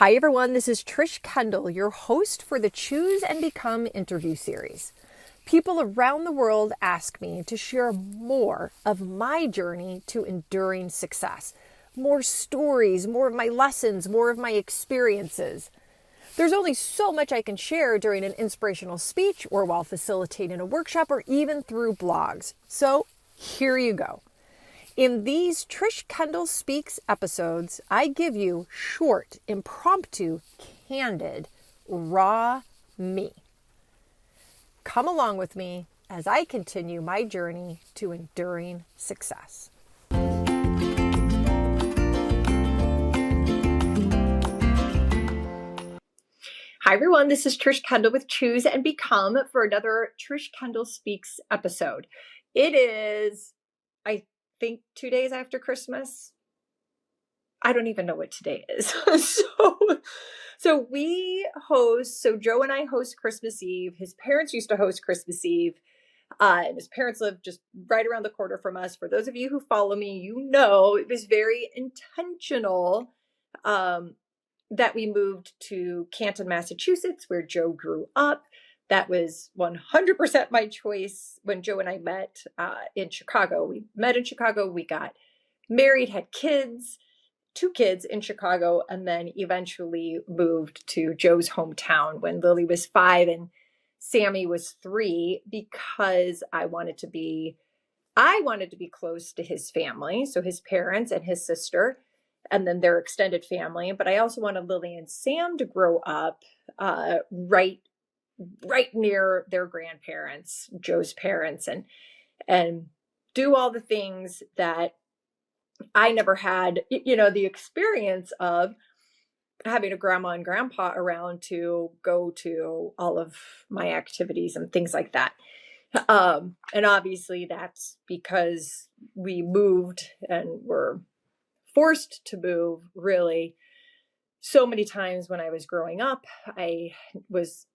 Hi everyone, this is Trish Kendall, your host for the Choose and Become interview series. People around the world ask me to share more of my journey to enduring success, more stories, more of my lessons, more of my experiences. There's only so much I can share during an inspirational speech or while facilitating a workshop or even through blogs. So here you go. In these Trish Kendall Speaks episodes, I give you short, impromptu, candid, raw me. Come along with me as I continue my journey to enduring success. Hi everyone, this is Trish Kendall with Choose and Become for another Trish Kendall Speaks episode. It is, I think, 2 days after Christmas. I don't even know what today is. So Joe and I host Christmas Eve. His parents used to host Christmas Eve. And his parents live just right around the corner from us. For those of you who follow me, you know it was very intentional that we moved to Canton, Massachusetts, where Joe grew up. That was 100% my choice when Joe and I met in Chicago. We met in Chicago. We got married, had kids, 2 kids in Chicago, and then eventually moved to Joe's hometown when Lily was 5 and Sammy was 3 because I wanted to be close to his family, so his parents and his sister, and then their extended family. But I also wanted Lily and Sam to grow up right near their grandparents, Joe's parents, and do all the things that I never had, the experience of having a grandma and grandpa around to go to all of my activities and things like that. And obviously that's because we moved and were forced to move really so many times when I was growing up. I was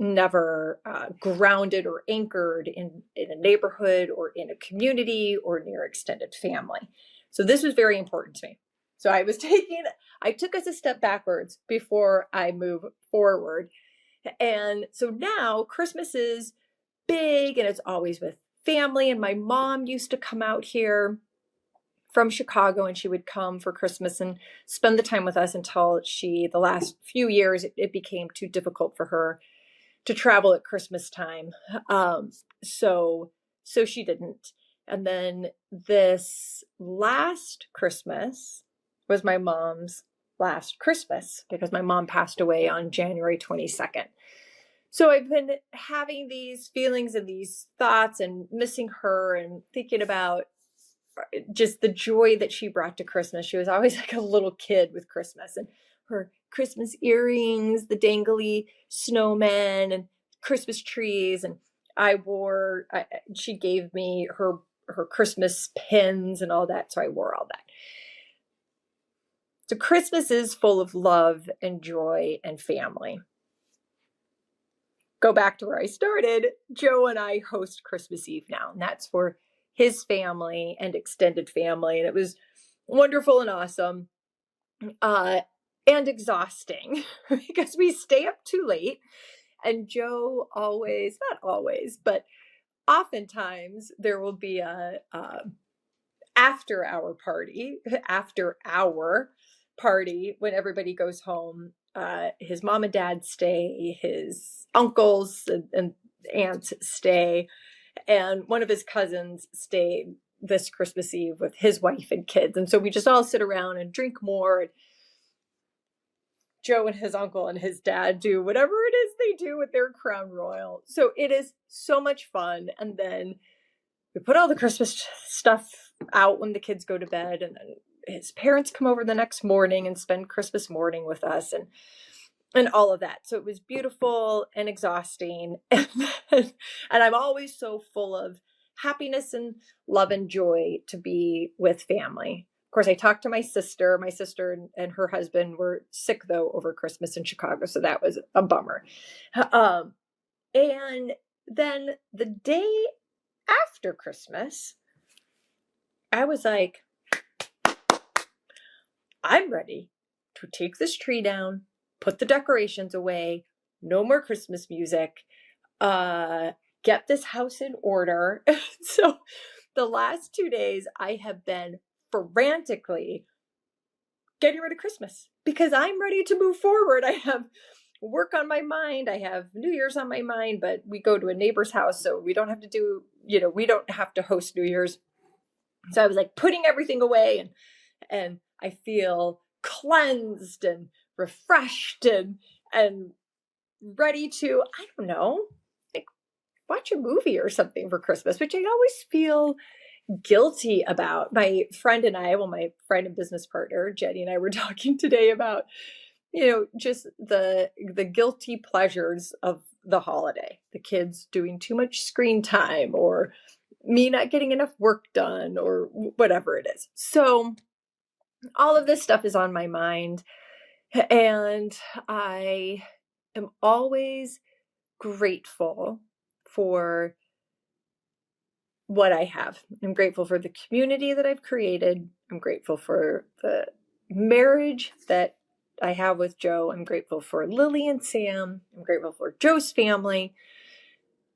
never grounded or anchored in a neighborhood or in a community or near extended family. So this was very important to me. So I took us a step backwards before I move forward. And so now Christmas is big and it's always with family. And my mom used to come out here from Chicago, and she would come for Christmas and spend the time with us until the last few years, it became too difficult for her to travel at Christmas time. So she didn't. And then this last Christmas was my mom's last Christmas because my mom passed away on January 22nd. So I've been having these feelings and these thoughts and missing her and thinking about just the joy that she brought to Christmas. She was always like a little kid with Christmas, and her Christmas earrings, the dangly snowmen and Christmas trees. And she gave me her Christmas pins and all that. So I wore all that. So Christmas is full of love and joy and family. Go back to where I started. Joe and I host Christmas Eve now, and that's for his family and extended family. And it was wonderful and awesome and exhausting because we stay up too late. And Joe not always, but oftentimes there will be a after hour party when everybody goes home. His mom and dad stay, his uncles and aunts stay, and one of his cousins stayed this Christmas Eve with his wife and kids. And so we just all sit around and drink more. And Joe and his uncle and his dad do whatever it is they do with their Crown Royal. So it is so much fun. And then we put all the Christmas stuff out when the kids go to bed. And then his parents come over the next morning and spend Christmas morning with us and all of that. So it was beautiful and exhausting. And I'm always so full of happiness and love and joy to be with family. Of course, I talked to my sister. My sister and her husband were sick, though, over Christmas in Chicago. So that was a bummer. And then the day after Christmas, I was like, I'm ready to take this tree down, put the decorations away, no more Christmas music, get this house in order. So the last 2 days I have been frantically getting rid of Christmas because I'm ready to move forward. I have work on my mind. I have New Year's on my mind, but we go to a neighbor's house, so we don't have to do, we don't have to host New Year's. So I was like putting everything away, and I feel cleansed and refreshed and ready to, I don't know, like watch a movie or something for Christmas, which I always feel guilty about. My friend and I, my friend and business partner, Jenny, and I were talking today about, just the guilty pleasures of the holiday, the kids doing too much screen time or me not getting enough work done or whatever it is. So all of this stuff is on my mind, and I am always grateful for what I have. I'm grateful for the community that I've created. I'm grateful for the marriage that I have with Joe. I'm grateful for Lily and Sam. I'm grateful for Joe's family,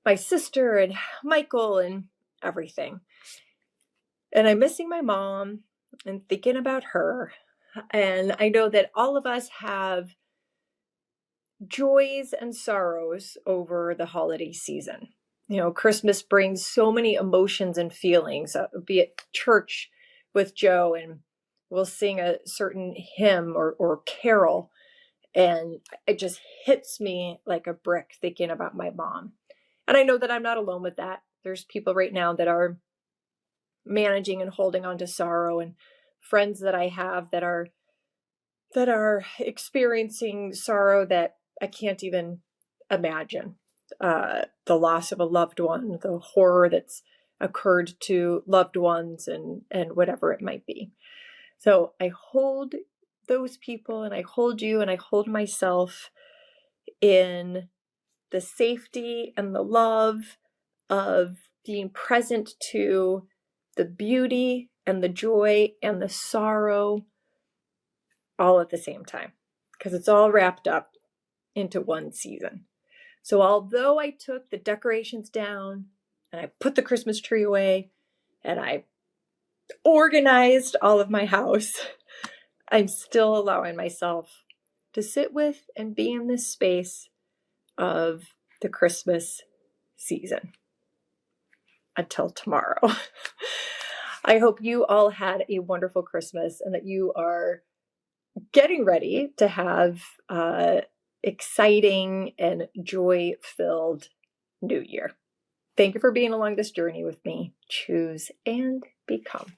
my sister and Michael and everything. And I'm missing my mom and thinking about her. And I know that all of us have joys and sorrows over the holiday season. Christmas brings so many emotions and feelings, be it church with Joe, and we'll sing a certain hymn or carol, and it just hits me like a brick thinking about my mom. And I know that I'm not alone with that. There's people right now that are managing and holding on to sorrow, and friends that I have that are experiencing sorrow that I can't even imagine. The loss of a loved one, the horror that's occurred to loved ones, and whatever it might be. So I hold those people, and I hold you, and I hold myself in the safety and the love of being present to the beauty and the joy and the sorrow all at the same time, because it's all wrapped up into one season. So although I took the decorations down and I put the Christmas tree away and I organized all of my house, I'm still allowing myself to sit with and be in this space of the Christmas season until tomorrow. I hope you all had a wonderful Christmas and that you are getting ready to have exciting and joy-filled New Year. Thank you for being along this journey with me. Choose and become.